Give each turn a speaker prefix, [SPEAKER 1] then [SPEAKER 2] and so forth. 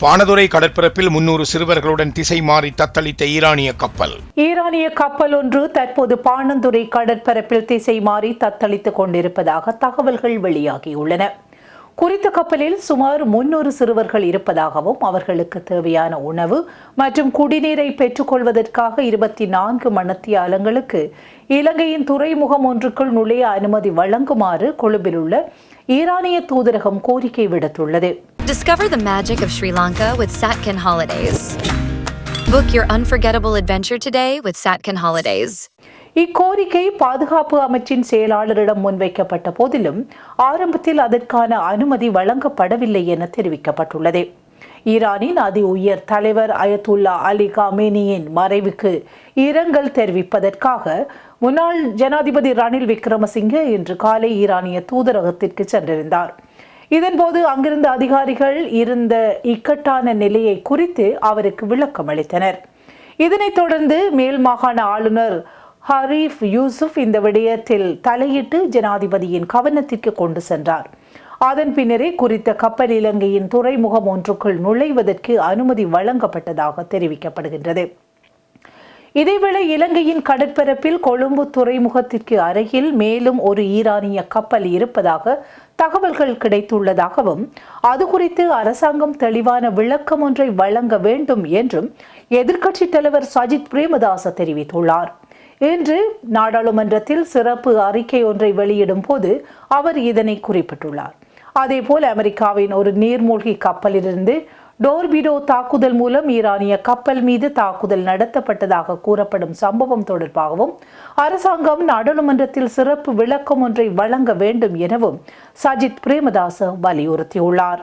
[SPEAKER 1] பாணதுரை கடற்பரப்பில் 300 சிறுவர்களுடன் திசை மாறி தத்தளித்த
[SPEAKER 2] ஈரானிய கப்பல் ஒன்று தற்போது பாணந்துறை கடற்பரப்பில் திசை மாறி தத்தளித்துக் கொண்டிருப்பதாக தகவல்கள் வெளியாகியுள்ளன. குறித்த கப்பலில் சுமார் 300 சிறுவர்கள் இருப்பதாகவும் அவர்களுக்கு தேவையான உணவு மற்றும் குடிநீரை பெற்றுக்கொள்வதற்காக 24 மணித்தியாலங்களுக்கு இலங்கையின் துறைமுகம் ஒன்றுக்குள் நுழைய அனுமதி வழங்குமாறு கொழும்பில் உள்ள ஈரானிய தூதரகம் கோரிக்கை விடுத்துள்ளது.
[SPEAKER 3] Discover the magic of Sri Lanka with Satkin Holidays. Book your unforgettable adventure today with Satkin Holidays.
[SPEAKER 2] இக்கோரிக்கை பாதுகாப்பு அமைச்சின் செயலாளரிடம் முன்வைக்கப்பட்ட போதிலும் ஆரம்பத்தில் அதற்கான அனுமதி வழங்கப்படவில்லை என தெரிவிக்கப்பட்டுள்ளது. ஈரானின் அதி உயர் தலைவர் அயத்துல்லா அலி காமேனியின் மறைவுக்கு இரங்கல் தெரிவிப்பதற்காக முன்னாள் ஜனாதிபதி ரணில் விக்ரமசிங்கே இன்று காலை ஈரானிய தூதரகத்திற்கு சென்றிருந்தார். இதன்போது அங்கிருந்த அதிகாரிகள் இருந்த இக்கட்டான நிலையை குறித்து அவருக்கு விளக்கம் அளித்தனர். இதனைத் தொடர்ந்து மேல் மாகாண ஆளுநர் ஹரீஃப் யூசுப் இந்த விடயத்தில் தலையிட்டு ஜனாதிபதியின் கவனத்திற்கு கொண்டு சென்றார். அதன் பின்னரே குறித்த கப்பல் இலங்கையின் துறைமுகம் ஒன்றுக்குள் நுழைவதற்கு அனுமதி வழங்கப்பட்டதாக தெரிவிக்கப்படுகின்றது. இதேவேளை இலங்கையின் கடற்பரப்பில் கொழும்பு துறைமுகத்திற்கு அருகில் மேலும் ஒரு ஈரானிய கப்பல் இருப்பதாக தகவல்கள் கிடைத்துள்ளதாகவும் அது குறித்து அரசாங்கம் தெளிவான விளக்கம் ஒன்றை வழங்க வேண்டும் என்றும் எதிர்க்கட்சித் தலைவர் சஜித் பிரேமதாச தெரிவித்துள்ளார். இன்று நாடாளுமன்றத்தில் சிறப்பு அறிக்கை ஒன்றை வெளியிடும் போது அவர் இதனை குறிப்பிட்டுள்ளார். அதேபோல் அமெரிக்காவின் ஒரு நீர்மூழ்கி கப்பலிலிருந்து டோர்பிடோ தாக்குதல் மூலம் ஈரானிய கப்பல் மீது தாக்குதல் நடத்தப்பட்டதாக கூறப்படும் சம்பவம் தொடர்பாகவும் அரசாங்கம் நாடாளுமன்றத்தில் சிறப்பு விளக்கம் ஒன்றை வழங்க வேண்டும் எனவும் சஜித் பிரேமதாச வலியுறுத்தியுள்ளார்.